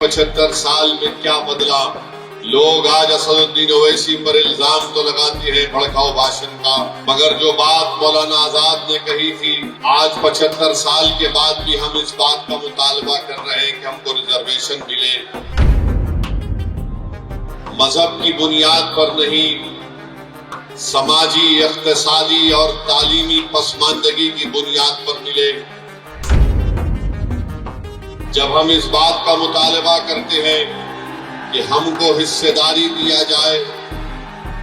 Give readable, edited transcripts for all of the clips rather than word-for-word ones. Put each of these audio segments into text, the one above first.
75 سال میں کیا بدلا؟ لوگ آج اسد الدین اویسی پر الزام تو لگاتے ہیں بھڑکاؤ بھاشن کا، مگر جو بات مولانا آزاد نے کہی تھی، آج 75 سال کے بعد بھی ہم اس بات کا مطالبہ کر رہے ہیں کہ ہم کو ریزرویشن ملے۔ مذہب کی بنیاد پر نہیں، سماجی، اقتصادی اور تعلیمی پسماندگی کی بنیاد پر ملے۔ جب ہم اس بات کا مطالبہ کرتے ہیں کہ ہم کو حصہ داری دیا جائے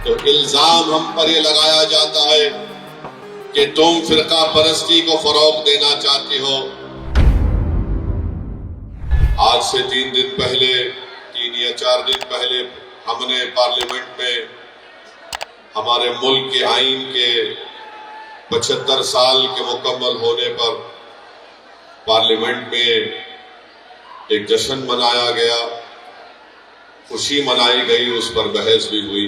تو الزام ہم پر یہ لگایا جاتا ہے کہ تم فرقہ پرستی کو فروغ دینا چاہتے ہو۔ آج سے 3 دن پہلے، 3 یا 4 دن پہلے ہم نے پارلیمنٹ میں ہمارے ملک کے آئین کے 75 سال کے مکمل ہونے پر پارلیمنٹ میں ایک جشن منایا گیا، خوشی منائی گئی، اس پر بحث بھی ہوئی۔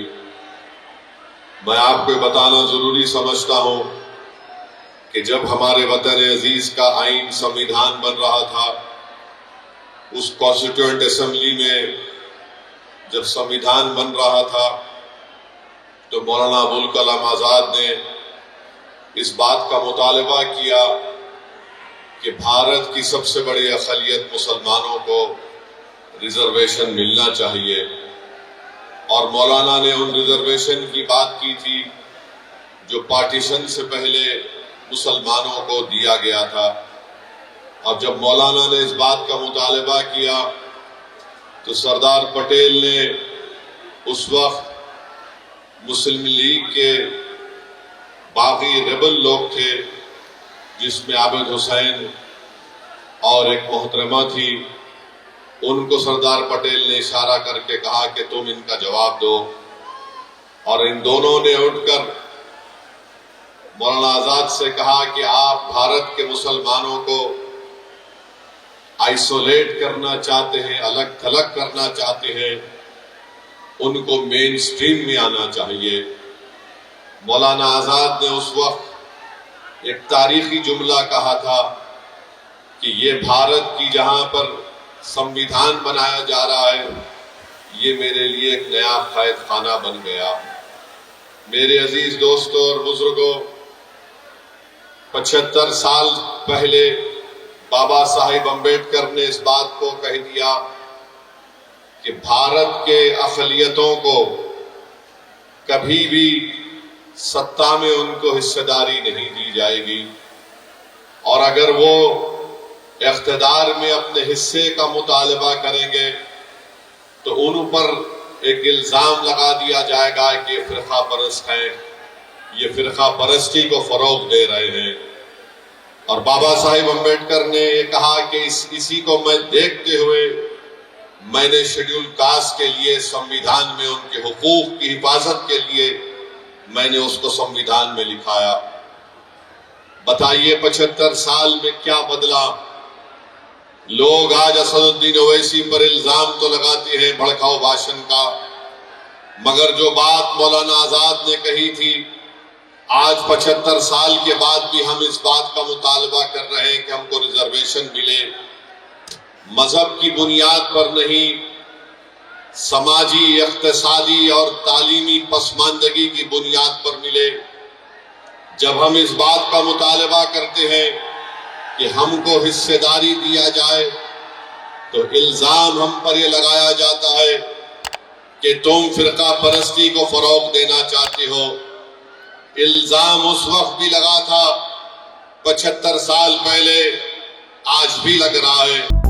میں آپ کو بتانا ضروری سمجھتا ہوں کہ جب ہمارے وطن عزیز کا آئین سمویدھان بن رہا تھا، اس کانسٹیٹیوئنٹ اسمبلی میں جب سمویدھان بن رہا تھا تو مولانا ابوالکلام آزاد نے اس بات کا مطالبہ کیا کہ بھارت کی سب سے بڑی اقلیت مسلمانوں کو ریزرویشن ملنا چاہیے، اور مولانا نے ان ریزرویشن کی بات کی تھی جو پارٹیشن سے پہلے مسلمانوں کو دیا گیا تھا۔ اب جب مولانا نے اس بات کا مطالبہ کیا تو سردار پٹیل نے اس وقت مسلم لیگ کے باقی ریبل لوگ تھے، جس میں عابد حسین اور ایک محترمہ تھی، ان کو سردار پٹیل نے اشارہ کر کے کہا کہ تم ان کا جواب دو، اور ان دونوں نے اٹھ کر مولانا آزاد سے کہا کہ آپ بھارت کے مسلمانوں کو آئسولیٹ کرنا چاہتے ہیں، الگ تھلگ کرنا چاہتے ہیں، ان کو مین سٹریم میں آنا چاہیے۔ مولانا آزاد نے اس وقت ایک تاریخی جملہ کہا تھا کہ یہ بھارت کی جہاں پر سمویدھان بنایا جا رہا ہے، یہ میرے لیے ایک نیا قید خانہ بن گیا۔ میرے عزیز دوستوں اور بزرگوں، 75 سال پہلے بابا صاحب امبیڈکر نے اس بات کو کہہ دیا کہ بھارت کے اقلیتوں کو کبھی بھی سطح میں ان کو حصہ داری نہیں دی جائے گی، اور اگر وہ اقتدار میں اپنے حصے کا مطالبہ کریں گے تو ان پر ایک الزام لگا دیا جائے گا کہ یہ فرقہ پرست ہیں، یہ فرقہ پرستی کو فروغ دے رہے ہیں۔ اور بابا صاحب امبیڈکر نے یہ کہا کہ اسی کو میں دیکھتے ہوئے میں نے شیڈول کاسٹ کے لیے سمویدھان میں ان کے حقوق کی حفاظت کے لیے میں نے اس کو سمویدھان میں لکھایا۔ بتائیے 75 سال میں کیا بدلا؟ لوگ آج اسد الدین اویسی پر الزام تو لگاتے ہیں بھڑکاؤ بھاشن کا، مگر جو بات مولانا آزاد نے کہی تھی، آج 75 سال کے بعد بھی ہم اس بات کا مطالبہ کر رہے ہیں کہ ہم کو ریزرویشن ملے۔ مذہب کی بنیاد پر نہیں، سماجی، اقتصادی اور تعلیمی پسماندگی کی بنیاد پر ملے۔ جب ہم اس بات کا مطالبہ کرتے ہیں کہ ہم کو حصہ داری دیا جائے تو الزام ہم پر یہ لگایا جاتا ہے کہ تم فرقہ پرستی کو فروغ دینا چاہتے ہو۔ الزام اس وقت بھی لگا تھا 75 سال پہلے، آج بھی لگ رہا ہے۔